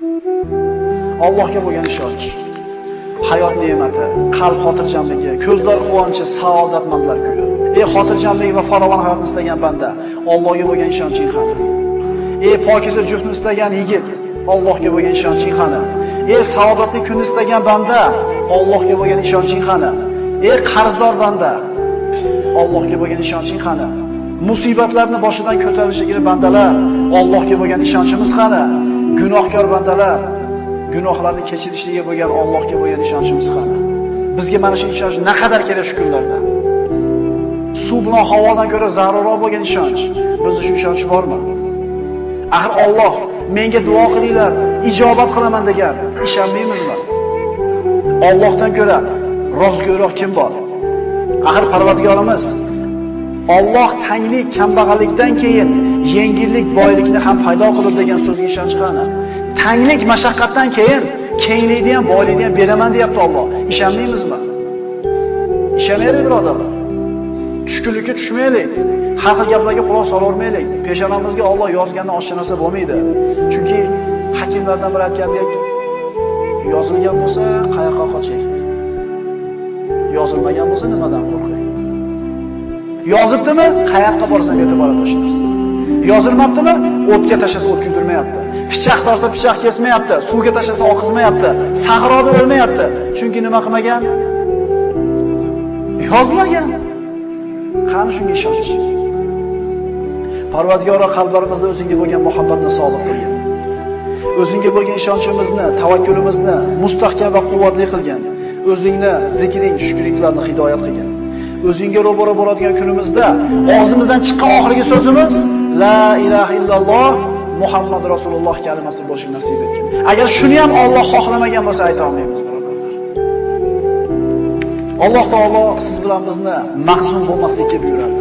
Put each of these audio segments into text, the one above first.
Allohga bo'lgan ishonch, hayot ne'mati, qalb xotirjamligi, ko'zlar quvonchi, saodatmandlar kuyi. Xotirjamlik va farovon hayotni istagan banda, Allohga bo'lgan ishonching qani? Pokiza juftni istagan yigit, Allohga bo'lgan ishonching qani? Saodatli kunni istagan banda, Allohga bo'lgan ishonching qani? Qarzdor banda, Allohga bo'lgan ishonching qani? Musibatlarni boshidan ko'tarishiga bandalar, Allohga bo'lgan ishonchimiz qani? Gunohkor bandalar, gunohlarni kechirishiga bo'lgan Allohga bo'lgan ishonchimiz qani? Bizga mana shu ishonch naqadar kerak shu kunlarda. Suv bilan havodan ko'ra zarurroq bo'lgan ishonch. Bizda shu ishonch bormi? Axir Alloh menga duo qilinglar, ijobat qilaman degan, ishonmaymizmi? Allohdan ko'ra rozgo'roq kim bor? Axir Parvardigorimiz Alloh tanglik, kambag'allikdan keyin yengillik, boylikni ham paydo qilib degan so'zga ishonch qani? Tanglik, mashaqqatdan keyin kenglikni ham, boylikni ham beraman deyapti Alloh. Ishonmaymizmi? Ishonaylik birodarlar. Tushkunlikka tushmaylik. Har xil gaplarga quloq solavermaylik. Peshonamizga Alloh yozgandan oshcha narsa bo'lmaydi. Chunki hakimlardan biri aytgandek, yozilgan bo'lsa qayoqqa qoching? Yozilmagan bo'lsa nimadan qo'rqing? Yozibdimi? Qayoqqa borsang o'tib boradi o'sha narsa. Yozilmabdimi? O'tga tashlasa o't kuydirmayapti. Pichoq torsa pichoq kesmayapti. Suvga tashlasa oqizmayapti. Sahroda o'lmayapti. Chunki nima qilmagan? Yozmagan. Qani shunga ishonch? Parvardigor qalblarimizda o'zingga bo'lgan muhabbatni sobiq qilgin. O'zingga bo'lgan ishonchimizni, tavakkulimizni mustahkam va quvvatli qilgin. O'zingni zikring, shukringlarni hidoyat qilgin. O'zingga ro'baro bo'ladigan kunimizda og'zimizdan chiqqan oxirgi so'zimiz la ilaha illalloh Muhammad Rasululloh kalimasi bo'lishini nasib etgin. Agar shuni ham Alloh xohlamagan bo'lsa ayta olmaymiz birodarlar. Alloh taolo siz bilan bizni mahzun bo'lmaslikka buyuradi.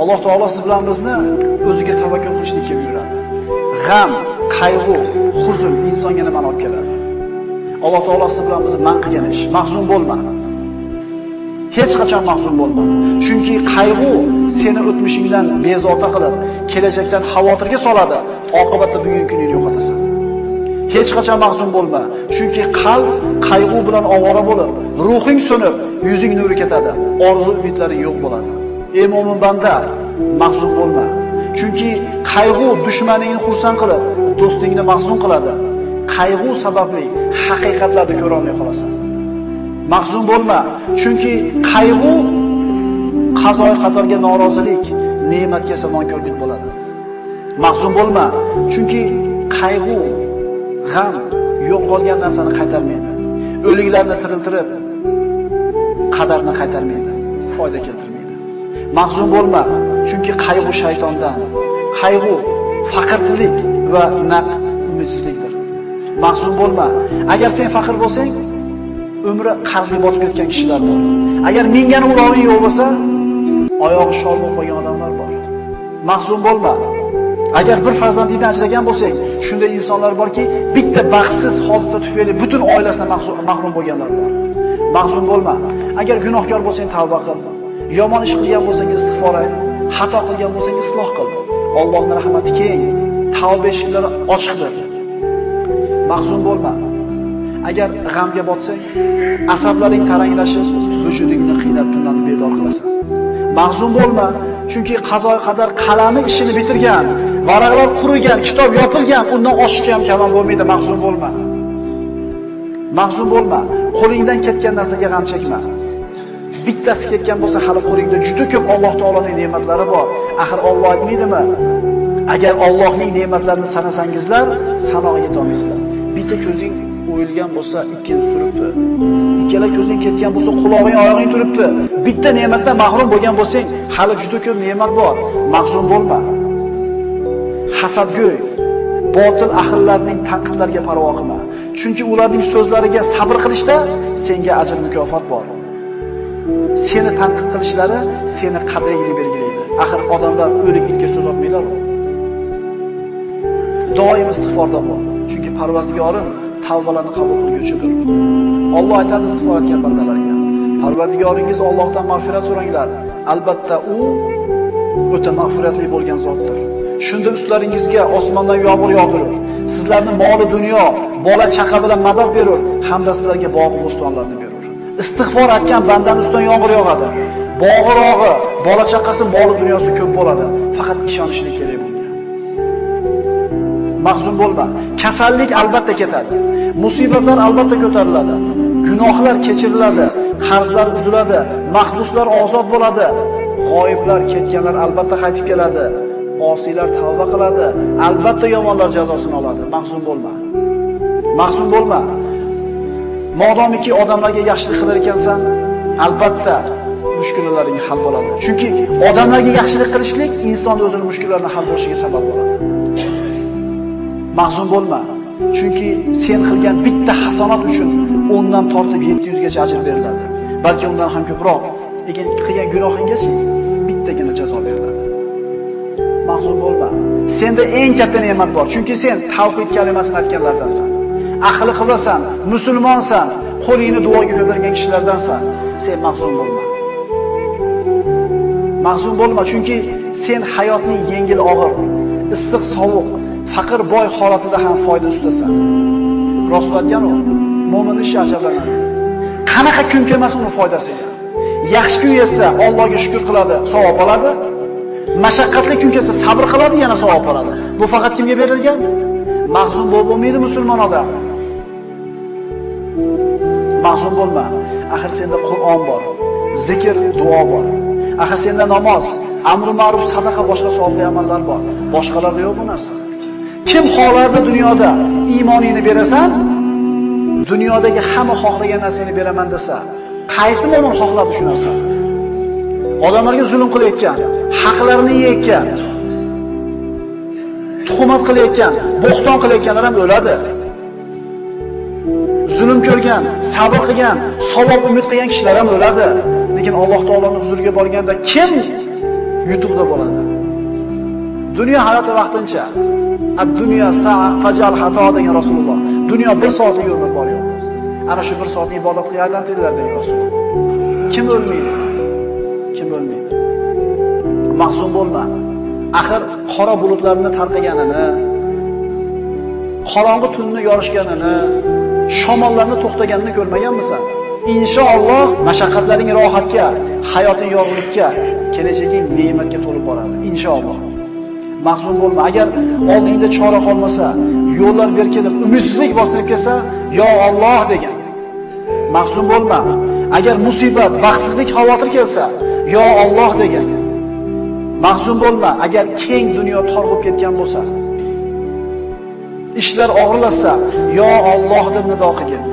Alloh taolo siz bilan bizni o'ziga tavakkul qilishlikka buyuradi. G'am, qayg'u, huzn insonga nimani olib keladi? Alloh taolo siz bilan bizni man qilgan ish. Mahzun bo'lma. Hech qachon mahzun bo'lma. Chunki qayg'u seni o'tmishingdan bezovta qilib, kelajakdan xavotirga soladi. Oqibatda bugungi kuningni yo'qotasan. Hech qachon mahzun bo'lma. Chunki qalb qayg'u bilan ovora bo'lib, ruhing so'nib, yuzing nuri ketadi. Orzu umidlaring yo'q bo'ladi. Ey mo'min banda, mahzun bo'lma. Chunki qayg'u dushmaningni xursand qilib, do'stingni mahzun qiladi. Qayg'u sababli haqiqatlarni ko'ra olmay qolasan. Mahzun bo'lma, chunki qayg'u qazoy qadarga norozilik, ne'matga esa nonko'rlik bo'ladi. Mahzun bo'lma, chunki qayg'u, g'am yo'q qolgan narsani qaytarmaydi. O'liklarni tiriltirib, qadarni qaytarmaydi, foyda keltirmaydi. Mahzun bo'lma, chunki qayg'u shaytondan, qayg'u faqirlik va naq umidsizlikdir. Mahzun bo'lma, agar sen faqir bo'lsang, umri qarzga botib ketgan kishilar bor. Agar mingani uloving yo'q bo'lsa, oyog'i shol bo'lib qolgan odamlar bor. Mahzun bo'lma. Agar bir farzandingdan ajragan bo'lsang, shunday insonlar borki, bitta baxtsiz hodisa tufayli butun oilasidan mahrum bo'lganlar bor. Mahzun bo'lma. Agar gunohkor bo'lsang, tavba qil. Yomon ish qilgan bo'lsang, istig'for ayt. Xato qilgan bo'lsang, isloh qil. Allohning rahmati keng, tavba eshiklari ochiqdir. Mahzun bo'lma. Agar g'amga botsang, asablaring taranglashib, vujudingni qiynab tunlarni bedor qilasan. Mahzun bo'lma, chunki qazoy qadar qalami ishini bitirgan, varaqlar qurigan, kitob yopilgan, undan oshiqcha ham kalom bo'lmaydi. Mahzun bo'lma. Mahzun bo'lma, qo'lingdan ketgan narsaga g'am chekma. Bittasi ketgan bo'lsa, hali qo'lingda juda ko'p Alloh taoloning ne'matlari bor. Axir Alloh aytmaydimi? Agar Allohning ne'matlarini sanasangizlar, sanoqqa yeta olmaysizlar. Bitta ko'zing o'yilgan bo'lsa, ikkinchisi turibdi. Ikkala ko'zing ketgan bo'lsa, quloqing, oyog'ing turibdi. Bitta ne'matdan mahrum bo'lgan bo'lsang, hali juda ko'p ne'mat bor. Mahzun bo'lma. Hasadgo'y, botil ahillarning tanqidlariga parvo qilma. Chunki ularning so'zlariga sabr qilishda senga ajr mukofot bor. Seni tanqid qilishlari seni qadringni belgilaydi. Axir odamlar o'lik itga so'z otmaylar. Doim istig'forda bo'l. Chunki Parvardigorim tavbalarni qabul qilguvchidir. Alloh aytadi istig'for etgan bandalarga: Parvardigoringiz Allohdan mag'firat so'ranglar. Albatta u o'ta mag'firatli bo'lgan zotdir. Shunda ustlaringizga osmondan yomg'ir yog'dirur. Sizlarni moli dunyo, bola chaqa bilan madad berur, hamda sizlarga bog' bo'stonlarni berur. Istig'for etgan bandan ustidan yomg'ir yog'adi. Bog'irog'i, bola chaqasi, moli dunyosi ko'p bo'ladi. Faqat ishonishlik kerak bunga. Mahzun bo'lma. Kasallik albatta ketadi. Musibatlar albatta ko'tariladi. Gunohlar kechiriladi, qarzlar uziladi, mahbuslar ozod bo'ladi. G'oyiblar, ketganlar albatta qaytib keladi. Osiylar tavba qiladi, albatta yomonlar jazosini oladi. Mahzun bo'lma. Mahzun bo'lma. Modomiki odamlarga yaxshilik qilar ekansan, albatta mushkullalaring hal bo'ladi. Chunki odamlarga yaxshilik qilishlik inson o'zining mushkullarini hal bo'lishiga sabab bo'ladi. Mahzun bo'lma. Chunki sen qilgan bitta hasonat uchun 10 dan tortib 700 gacha ajr beriladi. Balki undan ham ko'proq. Lekin qilgan gunohinggacha bittagina jazo beriladi. Mahzun bo'lma. Senda eng katta ne'mat bor. Chunki sen tavhid kalimasini aytganlardansan. Ahli qiblasan, musulmonsan, qo'lingni duoga ko'targan kishilardansan. Sen mahzun bo'lma. Mahzun bo'lma, chunki sen hayotning yengil og'ir, issiq sovuq, faqir boy holatida ham foyda ustasan. Rasul aytgan u, mo'min ish ajablanadi. Qanaqa kun kelmasin uni foydasi. Yaxshi kun yetsa Allohga shukr qiladi, savob oladi. Mashaqqatli kun kelsa sabr qiladi, yana savob oladi. Bu faqat kimga berilgan? Mahzun bo'lmaydi musulmon odam. Mahzun bo'lma. Axir senda Qur'on bor, zikr, duo bor. Axir senda namoz, amr ma'ruf, sadaqa, boshqa savobli amallar bor. Boshqalarda yo'q bu narsa. Kim xohlardi dunyoda iymoningni berasan, dunyodagi hamma xohlagan narsani beraman desa, qaysi mo'min xohlardi shu narsani? Odamlarga zulm qilayotgan, haqlarini yeyotgan, tuhmat qilayotgan, bo'xton qilayotganlar ham o'ladi. Zulm ko'rgan, sabr qilgan, savob umid qilgan kishilar ham o'ladi. Lekin Alloh taoloning huzuriga borganda kim yutuqda bo'ladi? Dunyo hayoti vaqtincha. Ad-dunya sa'a fajal xato degan Rasululloh. Dunyo 1 soatlik umr bor yo'q. Ana shu 1 soatni ibodat qilib aylantiringlar degan Rasululloh. Kim o'lmaydi? Kim o'lmaydi? Mahzun bo'lma. Axir qora bulutlarni tarqaganini, qorong'i tunni yorishganini, shamollarni to'xtaganini ko'rmaganmisan? Inshaalloh mashaqqatlaring rohatga, hayoting yorug'likka, kelajaging ne'matga to'lib boradi. Inshaalloh. Mahzun bo'lma. Agar oldingda chora qolmasa, yo'llar berkilib, umidsizlik bostirib kelsa, yo Alloh degan. Mahzun bo'lma. Agar musibat, baxtsizlik, xavotir kelsa, yo Alloh degan. Mahzun bo'lma. Agar keng dunyo tor bo'lib ketgan bo'lsa, ishlar og'irlashsa, yo Alloh deb nido qilgin.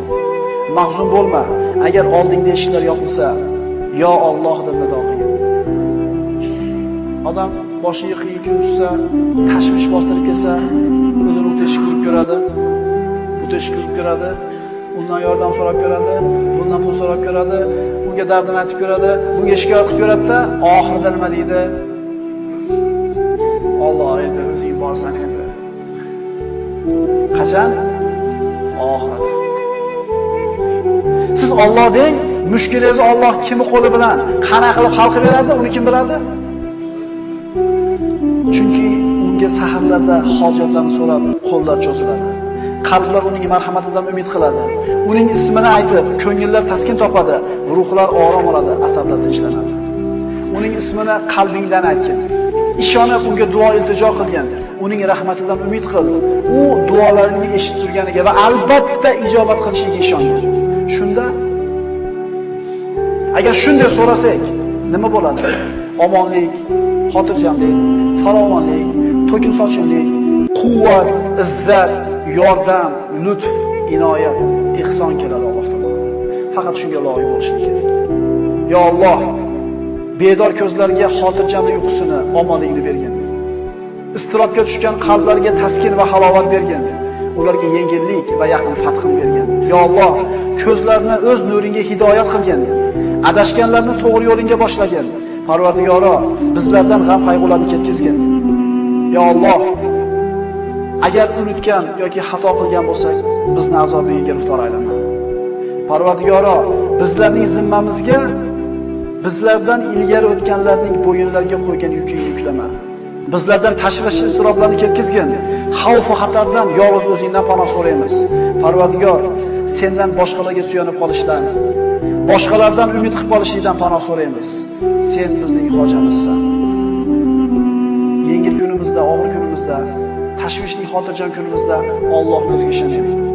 Mahzun bo'lma. Agar oldingda ishlar yo'qsa, yo Alloh deb nido qilgin. Odam boshiga qiyin kun tushsa, tashvish bostirib kelsa, o'zini o'tishga urib ko'radi. Undan yordam so'rab ko'radi, bundan pul so'rab ko'radi, unga dardini aytib ko'radi, bunga shikoyat qilib ko'radi-da, oxirida nima deydi? Alloh endi o'zing borsan endi. Qachon? Oxirida. Siz Alloh deng, mushkulingizni Alloh kimi qo'li bilan qanaqa qilib hal qilib beradi, uni kim biladi? Chunki unga saharlarda hojatlarni so'rab qo'llar cho'ziladi. Qalblar uning marhamatidan umid qiladi. Uning ismini aytib, ko'ngillar taskin topadi, ruhlar orom oladi, asablar tinchlanadi. Uning ismini qalbingdan aytgin. Ishonib unga duo iltijo qilgan, uning rahmatidan umid qil. U duolaringni eshitib turganiga va albatta ijobat qilishiga ishongin. Shunda agar shunday so'rasak, nima bo'ladi? Omonlik, xotirjamlik, farovonlik, to'kin sochinlik, quvvat, izzat, yordam, lutf, inoyat, ihson keladi Alloh tomonidan. Faqat shunga loyiq bo'lish kerak. Yo Alloh, bedor ko'zlarga xotirjamlik uyqusini, omonlikni bergin. Istirobga tushgan qalblarga taskin va halovat bergin. Ularga yengillik va yaqin fathini bergin. Yo Alloh, ko'zlarni o'z nuringga hidoyat qilgin. Adashganlarni to'g'ri yo'lingga boshlagin. Parvardigoro, bizlardan g'am qayg'ularni ketkizgin. Yo Alloh, agar unutgan yoki xato qilgan bo'lsak, bizni azobingga giriftor aylama. Parvardigoro, bizlarning zimmamizga bizlardan ilgari o'tganlarning bo'yinlariga qo'ygan yukingni yuklama. Bizlardan tashvish iztiroblarni ketkizgin. Xavf va xatardan yolg'iz o'zingdan panoh so'raymiz. Parvardigor, sendan boshqalarga suyanib qolishdan, boshqalardan umid qilib qolishdan panoh so'raymiz. Sen bizning hojamizsan. Yengil kunimizda, og'ir kunimizda, tashvishli xotirjam kunimizda Allohga o'ziga ishonaylik.